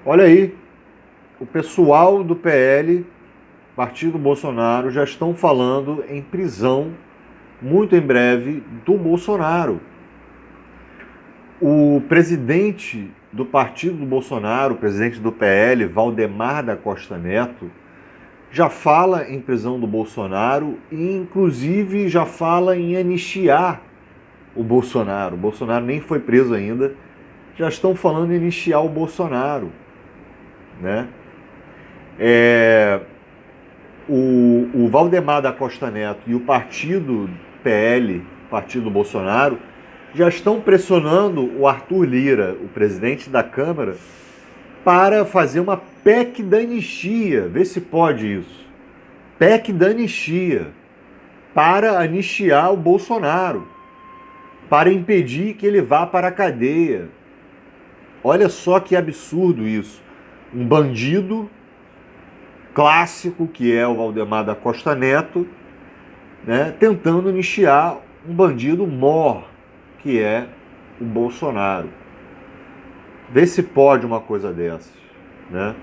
Olha aí, o pessoal do PL, Partido Bolsonaro, já estão falando em prisão, muito em breve, do Bolsonaro. O presidente do partido do Bolsonaro, o presidente do PL, Valdemar da Costa Neto, já fala em prisão do Bolsonaro e, inclusive, já fala em anistiar o Bolsonaro. O Bolsonaro nem foi preso ainda, já estão falando em anistiar o Bolsonaro, né? O Valdemar da Costa Neto e o partido PL, partido Bolsonaro, já estão pressionando o Arthur Lira, o presidente da Câmara, para fazer uma PEC da anistia. Vê se pode isso. PEC da anistia. Para anistiar o Bolsonaro. Para impedir que ele vá para a cadeia. Olha só que absurdo isso. Um bandido clássico, que é o Valdemar da Costa Neto, né, tentando anistiar um bandido mor, que é o Bolsonaro. Vê se pode uma coisa dessas, né?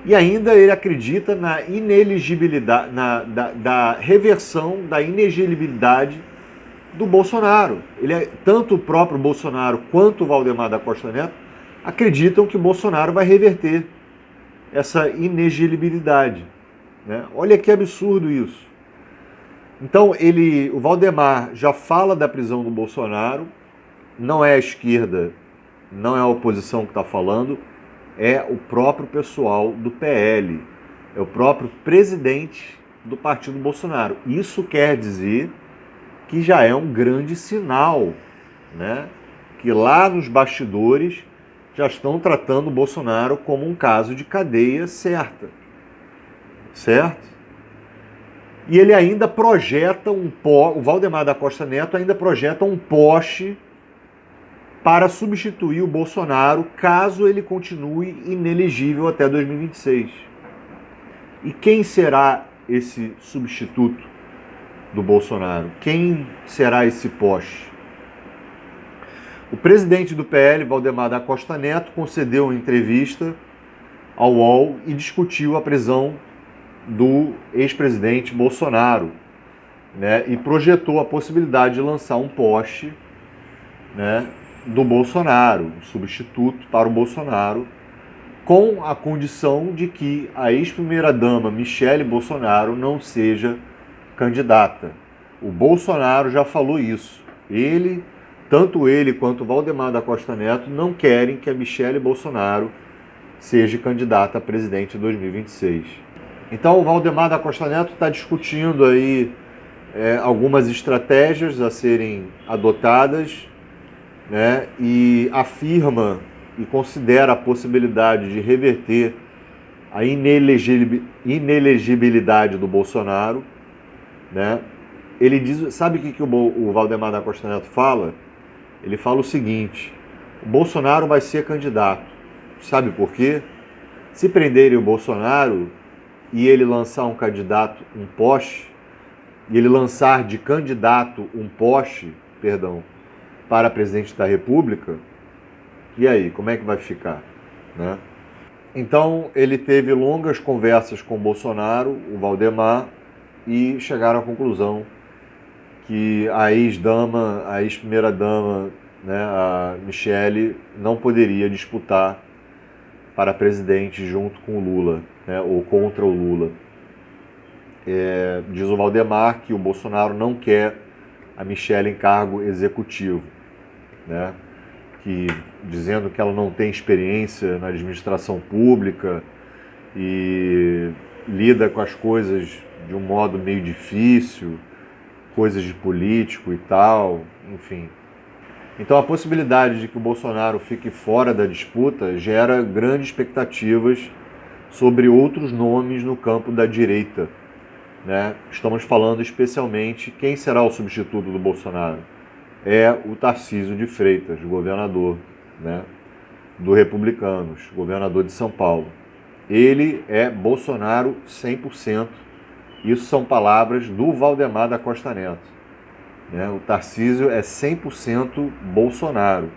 E ainda ele acredita na ineligibilidade, da reversão da inelegibilidade do Bolsonaro. Tanto o próprio Bolsonaro quanto o Valdemar da Costa Neto acreditam que o Bolsonaro vai reverter essa inelegibilidade, né? Olha que absurdo isso. Então o Valdemar já fala da prisão do Bolsonaro, não é a esquerda, não é a oposição que está falando, é o próprio pessoal do PL, é o próprio presidente do partido Bolsonaro. Isso quer dizer que já é um grande sinal, né? Que lá nos bastidores já estão tratando o Bolsonaro como um caso de cadeia certo? E ele ainda projeta o Valdemar da Costa Neto ainda projeta um poste para substituir o Bolsonaro caso ele continue inelegível até 2026. E quem será esse substituto do Bolsonaro? Quem será esse poste? O presidente do PL, Valdemar da Costa Neto, concedeu uma entrevista ao UOL e discutiu a prisão do ex-presidente Bolsonaro, né, e projetou a possibilidade de lançar um poste, né, do Bolsonaro, um substituto para o Bolsonaro, com a condição de que a ex-primeira-dama Michele Bolsonaro não seja candidata. O Bolsonaro já falou isso. Tanto ele quanto o Valdemar da Costa Neto não querem que a Michele Bolsonaro seja candidata a presidente em 2026. Então o Valdemar da Costa Neto está discutindo aí algumas estratégias a serem adotadas, né, e afirma e considera a possibilidade de reverter a inelegibilidade do Bolsonaro, né? Ele diz, sabe o que o Valdemar da Costa Neto fala? Ele fala o seguinte: o Bolsonaro vai ser candidato. Sabe por quê? Se prenderem o Bolsonaro e ele lançar um candidato, um poste, e ele lançar de candidato um poste, para presidente da República, e aí, como é que vai ficar, né? Então, ele teve longas conversas com o Bolsonaro, o Valdemar, e chegaram à conclusão que a ex-primeira-dama, né, a Michele, não poderia disputar para presidente junto com o Lula, né, ou contra o Lula. Diz o Valdemar que o Bolsonaro não quer a Michele em cargo executivo, né, dizendo que ela não tem experiência na administração pública e lida com as coisas de um modo meio difícil, coisas de político e tal, enfim. Então a possibilidade de que o Bolsonaro fique fora da disputa gera grandes expectativas sobre outros nomes no campo da direita, né? Estamos falando especialmente quem será o substituto do Bolsonaro. É o Tarcísio de Freitas, governador, né, do Republicanos, governador de São Paulo. Ele é Bolsonaro 100%. Isso são palavras do Valdemar da Costa Neto, né? O Tarcísio é 100% Bolsonaro.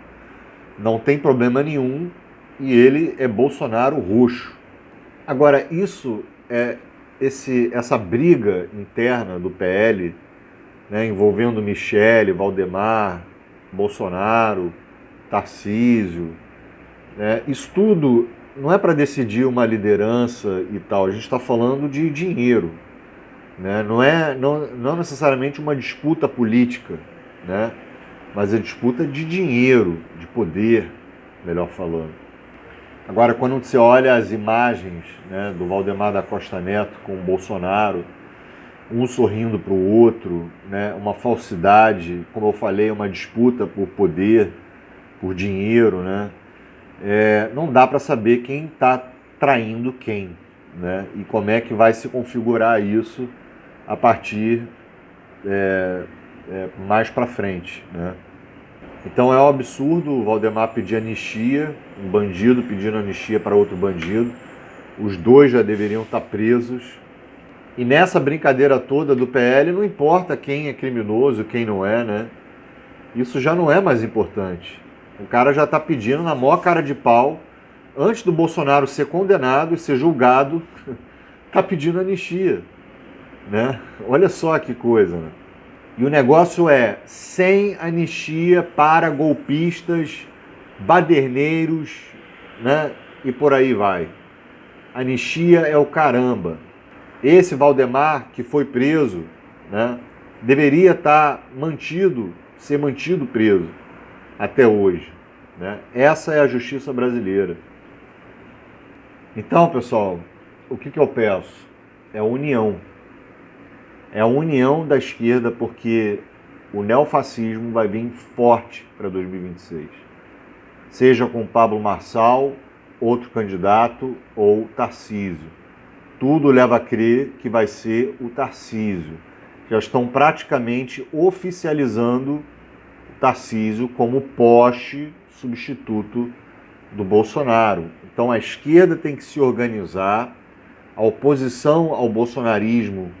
Não tem problema nenhum e ele é Bolsonaro roxo. Agora, essa briga interna do PL, né, envolvendo Michele, Valdemar, Bolsonaro, Tarcísio, né, isso tudo não é para decidir uma liderança e tal, a gente está falando de dinheiro, né? Não necessariamente uma disputa política, né? Mas é disputa de dinheiro, de poder, melhor falando. Agora, quando você olha as imagens, né, do Valdemar da Costa Neto com o Bolsonaro, um sorrindo para o outro, né, uma falsidade, como eu falei, uma disputa por poder, por dinheiro, né? Não dá para saber quem está traindo quem, né? E como é que vai se configurar isso a partir mais para frente, né? Então é um absurdo o Valdemar pedir anistia, um bandido pedindo anistia para outro bandido. Os dois já deveriam estar presos. E nessa brincadeira toda do PL, não importa quem é criminoso, quem não é, né? Isso já não é mais importante. O cara já está pedindo na maior cara de pau, antes do Bolsonaro ser condenado e ser julgado, está pedindo anistia, né? Olha só que coisa, né? E o negócio é sem anistia para golpistas, baderneiros, né? E por aí vai. Anistia é o caramba. Esse Valdemar que foi preso, né, deveria ser mantido preso até hoje, né? Essa é a justiça brasileira. Então, pessoal, o que eu peço? É união. É a união da esquerda, porque o neofascismo vai vir forte para 2026. Seja com Pablo Marçal, outro candidato, ou Tarcísio. Tudo leva a crer que vai ser o Tarcísio. Já estão praticamente oficializando o Tarcísio como poste substituto do Bolsonaro. Então a esquerda tem que se organizar, a oposição ao bolsonarismo,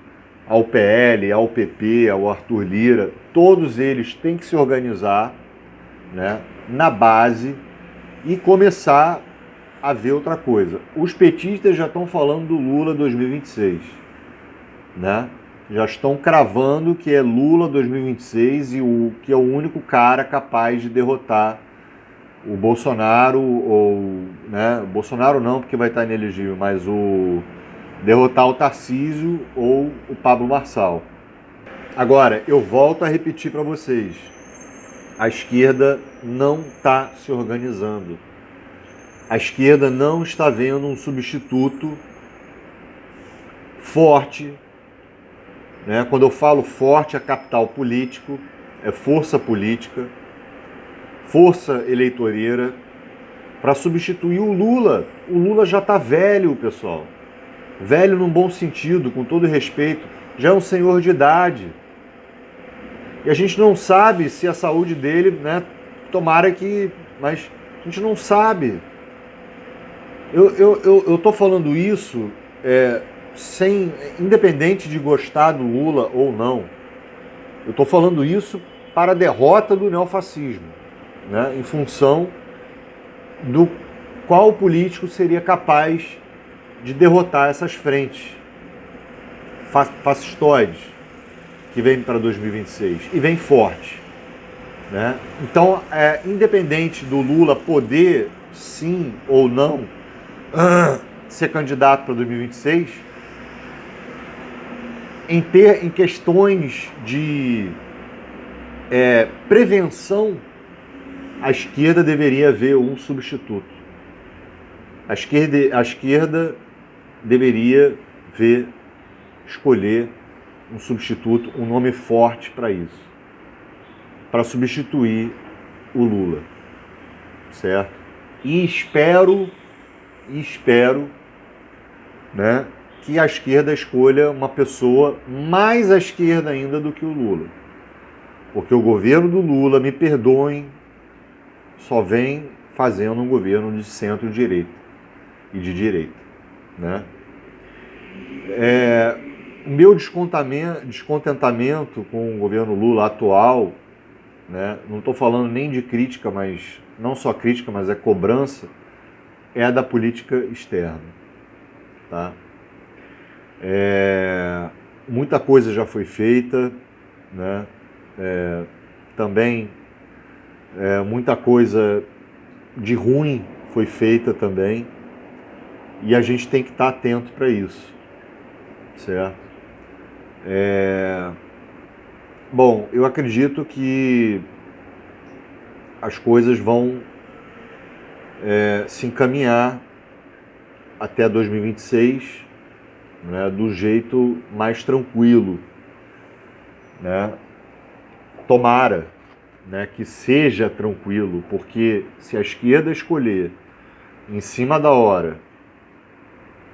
ao PL, ao PP, ao Arthur Lira, todos eles têm que se organizar, né, na base e começar a ver outra coisa. Os petistas já estão falando do Lula 2026, né? Já estão cravando que é Lula 2026 e que é o único cara capaz de derrotar o Bolsonaro, ou, né, o Bolsonaro não, porque vai estar inelegível, mas derrotar o Tarcísio ou o Pablo Marçal. Agora, eu volto a repetir para vocês, a esquerda não está se organizando. A esquerda não está vendo um substituto forte, né? Quando eu falo forte, é capital político, é força política, força eleitoreira, para substituir o Lula. O Lula já está velho, pessoal. Velho num bom sentido, com todo respeito. Já é um senhor de idade. E a gente não sabe se a saúde dele, né? Tomara que... Mas a gente não sabe. Eu tô falando isso independente de gostar do Lula ou não. Eu tô falando isso para a derrota do neofascismo, né? Em função do qual político seria capaz de derrotar essas frentes fascistoides que vem para 2026 e vem forte, né? Então, independente do Lula poder, sim ou não, ser candidato para 2026, em questões de prevenção, a esquerda deveria ver um substituto. A esquerda deveria escolher um substituto, um nome forte para isso, para substituir o Lula, certo? E espero, né, que a esquerda escolha uma pessoa mais à esquerda ainda do que o Lula. Porque o governo do Lula, me perdoem, só vem fazendo um governo de centro-direita e de direita, né? O meu descontentamento com o governo Lula atual, né, não estou falando nem de crítica, mas não só crítica, mas cobrança, é a da política externa. Tá? Muita coisa já foi feita, né? Também muita coisa de ruim foi feita também, e a gente tem que estar atento para isso, certo? Bom, eu acredito que as coisas vão se encaminhar até 2026, né, do jeito mais tranquilo, né? Tomara, né, que seja tranquilo, porque se a esquerda escolher em cima da hora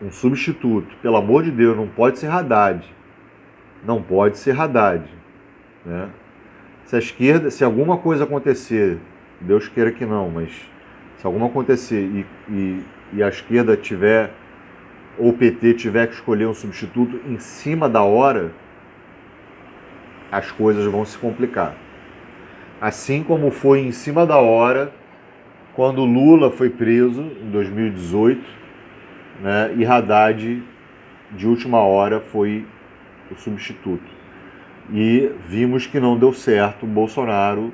um substituto, pelo amor de Deus, não pode ser Haddad, não pode ser Haddad, né? Se a esquerda, se alguma coisa acontecer, Deus queira que não, mas se alguma acontecer e a esquerda tiver, ou o PT tiver que escolher um substituto em cima da hora, as coisas vão se complicar. Assim como foi em cima da hora quando Lula foi preso em 2018, né, e Haddad, de última hora, foi o substituto. E vimos que não deu certo o Bolsonaro,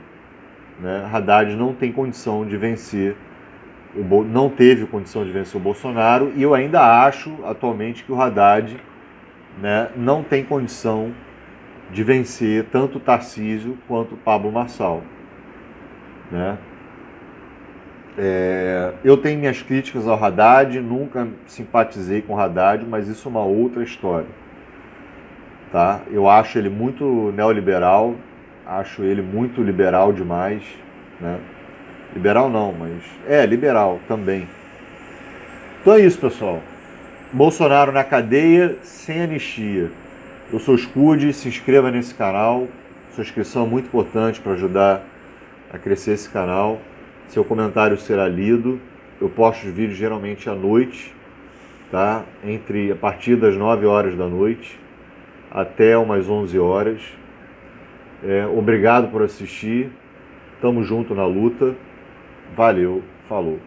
né? Haddad não tem condição de vencer, não teve condição de vencer o Bolsonaro, e eu ainda acho atualmente que o Haddad, né, não tem condição de vencer tanto o Tarcísio quanto o Pablo Marçal, né? Eu tenho minhas críticas ao Haddad, nunca simpatizei com o Haddad, mas isso é uma outra história. Tá? Eu acho ele muito neoliberal, acho ele muito liberal demais, né? Liberal não, mas liberal também. Então é isso, pessoal. Bolsonaro na cadeia, sem anistia. Eu sou o Scud, se inscreva nesse canal. Sua inscrição é muito importante para ajudar a crescer esse canal. Seu comentário será lido. Eu posto os vídeos geralmente à noite, tá? A partir das 9 horas da noite até umas 11 horas. Obrigado por assistir. Tamo junto na luta. Valeu, falou.